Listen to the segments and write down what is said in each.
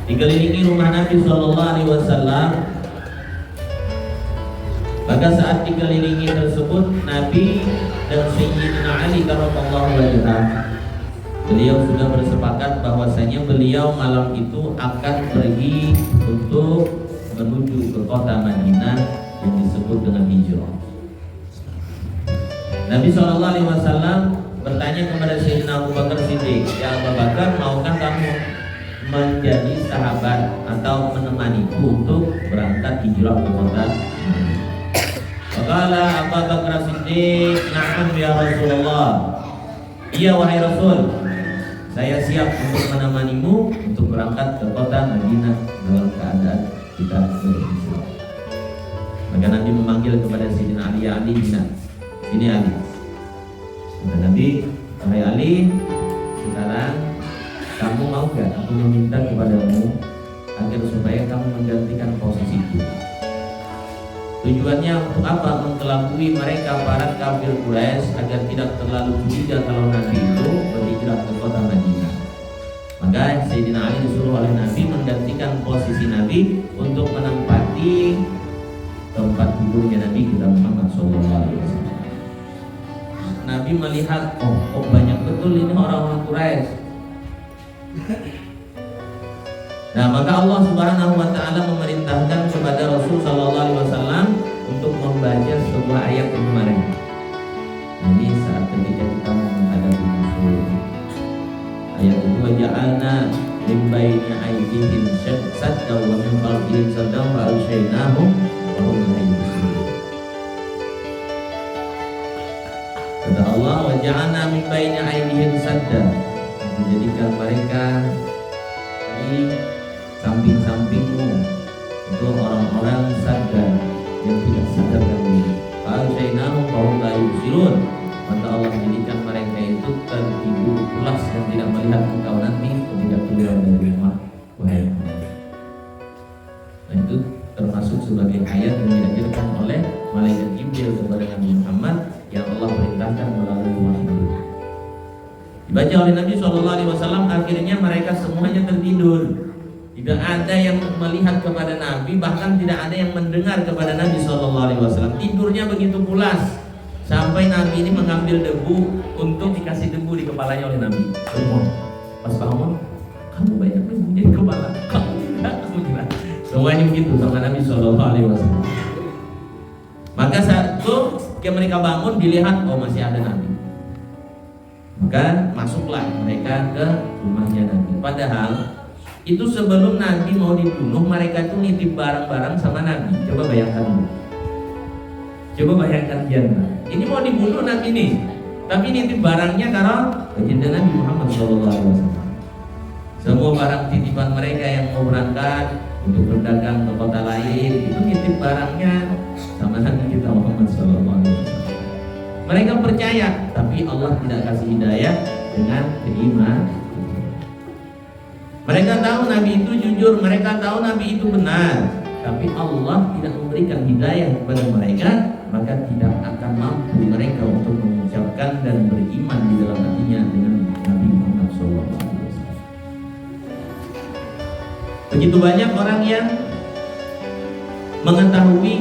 dikelilingi rumah Nabi Shallallahu Alaihi Wasallam. Maka saat dikelilingi tersebut, Nabi dan Sayyidina Ali karramallahu wajhah, beliau sudah bersepakat bahwasanya beliau malam itu akan pergi untuk menuju ke kota Madinah yang disebut dengan hijrah. Nabi Shallallahu Alaihi Wasallam bertanya kepada Sayyidina Abu Bakar Siddiq, ya Abu Bakar, maukah kamu menjadi sahabat atau menemaniku untuk berangkat hijrah ke kota? Maka Abu Bakar Siddiq, na'am ya Rasulullah, iya wahai Rasul, saya siap untuk menemanimu untuk berangkat ke kota Madinah dalam keadaan kita berhijrah. Maka Nabi memanggil kepada Sayyidina Ali, ya Ali, ini Ali. Kata Nabi, wahai Ali, sekarang kamu mau gak aku meminta kepadamu agar supaya kamu menggantikan posisiku? Tujuannya untuk apa? Mengelabui mereka para kafir Quraisy agar tidak terlalu curiga kalau Nabi itu berhijrah ke kota Madinah. Maka Sayyidina Ali disuruh oleh Nabi menggantikan posisi Nabi untuk menempati tempat tidurnya Nabi kita Muhammad SAW. Nabi melihat, oh banyak betul ini orang-orang Quraisy. Nah, maka Allah Subhanahu wa taala memerintahkan kepada Rasul sallallahu alaihi wasallam untuk membaca sebuah ayat yang kemarin. Ini saat ketika kita mau menghadapi musuh. Ayat itu waja'alna min baini aydihim saddan wa min khalfihim saddan fa aghshaynahum wa hum la yubsirun. Kata Allah, waja'alna min baini aydihim saddan, menjadikan mereka di samping-sampingmu itu orang-orang sadar yang tidak sadarkan diri. Al-Zainahum bahum la yubsirun. Maka Allah menjadikan mereka itu tertidur pulas dan tidak melihat engkau nanti ketika keluar dari rumah wahai Muhammad. Nah, itu termasuk sebagai ayat yang diajarkan oleh malaikat Jibril kepada Nabi Muhammad yang Allah perintahkan melalui wahyu. Dibaca oleh Nabi SAW, akhirnya mereka semuanya tertidur. Tidak ada yang melihat kepada Nabi, bahkan tidak ada yang mendengar kepada Nabi SAW. Tidurnya begitu pulas sampai Nabi ini mengambil debu untuk dikasih debu di kepalanya oleh Nabi. Semua pas bangun, kamu banyak debu di kepala, kamu tidak, kamu tidak. Semuanya begitu sama Nabi SAW. Maka saat itu ketika mereka bangun dilihat, oh masih ada Nabi. Maka masuklah mereka ke rumahnya Nabi. Padahal itu sebelum Nabi mau dibunuh, mereka itu nitip barang-barang sama Nabi. Coba bayangkan dulu. Coba bayangkan jannah. Ini mau dibunuh Nabi nih, tapi nitip barangnya karena baginda Nabi Muhammad SAW. Semua barang titipan mereka yang mau berangkat untuk berdagang ke kota lain, itu nitip barangnya sama Nabi kita Muhammad SAW. Mereka percaya, tapi Allah tidak kasih hidayah dengan keimanan. Mereka tahu Nabi itu jujur, mereka tahu Nabi itu benar, tapi Allah tidak memberikan hidayah kepada mereka, maka tidak akan mampu mereka untuk mengucapkan dan beriman di dalam hatinya dengan Nabi Muhammad SAW. Begitu banyak orang yang mengetahui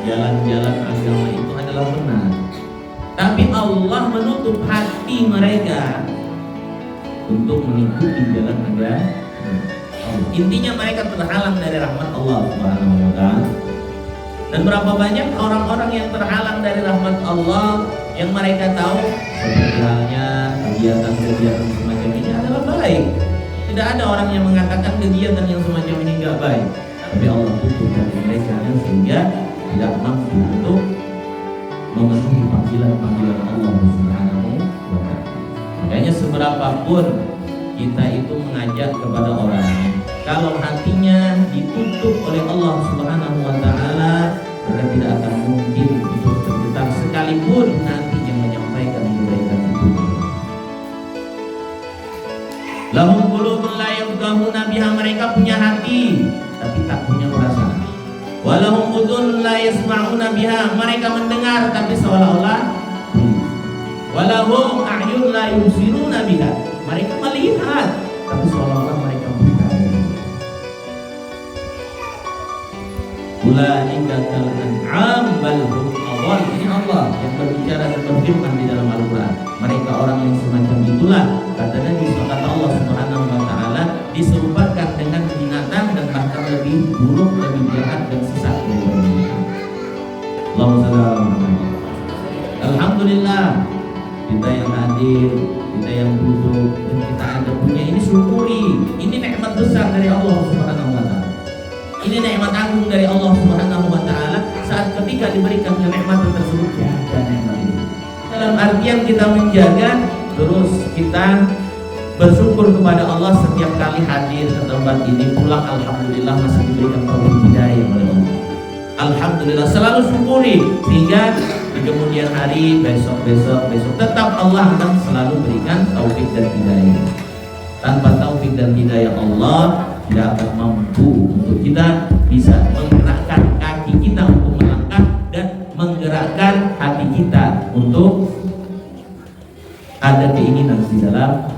jalan-jalan agama itu adalah benar, tapi Allah menutup hati mereka untuk mengikuti jalan agama. Intinya mereka terhalang dari rahmat Allah Subhanahu wa taala. Dan berapa banyak orang-orang yang terhalang dari rahmat Allah yang mereka tahu seperti halnya kegiatan-kegiatan semacam ini adalah baik. Tidak ada orang yang mengatakan kegiatan yang semacam ini enggak baik, tapi Allah tutup hati mereka sehingga tidak mampu untuk memenuhi panggilan-panggilan Allah Subhanahu wa taala. Makanya seberapapun kita itu mengajak kepada orang, kalau hatinya ditutup oleh Allah Subhanahu wa taala, maka tidak akan mungkin untuk tergetar sekalipun nanti yang menyampaikan kebaikan itu. Lahum qulubun la yafqahuna biha, mereka punya hati tapi tak punya perasaan. Walahum udhun la yasma'una biha, mereka mendengar tapi seolah-olah. Walahum a'yun la yubsiruna biha, mereka melihat tapi seolah-olah mereka buta. Ulaika kal an'am bal hum adall. Ini Allah yang berbicara dan berfirman di dalam Al-Qur'an. Mereka orang yang semacam itulah, kata Nabi, kata Allah Subhanahu wa taala, diserupakan dengan binatang dan bahkan lebih buruk, lebih jahat dan sesat daripada binatang. Alhamdulillah, kita yang hadir, kita yang duduk, dan kita ada punya ini, syukuri. Ini nikmat besar dari Allah Subhanahu wa taala. Ini nikmat agung dari Allah Subhanahu wa taala. Saat ketika diberikan kenikmatan tersebut, jaga nikmat itu. Dalam artian kita menjaga, terus kita bersyukur kepada Allah setiap kali hadir ke tempat ini, pulang alhamdulillah masih diberikan taufik hidayah oleh Allah. Alhamdulillah, selalu syukuri sehingga di kemudian hari, besok tetap Allah akan selalu berikan taufik dan hidayah. Tanpa taufik dan hidayah Allah tidak akan mampu untuk kita bisa menggerakkan kaki kita untuk melangkah dan menggerakkan hati kita untuk ada keinginan di dalam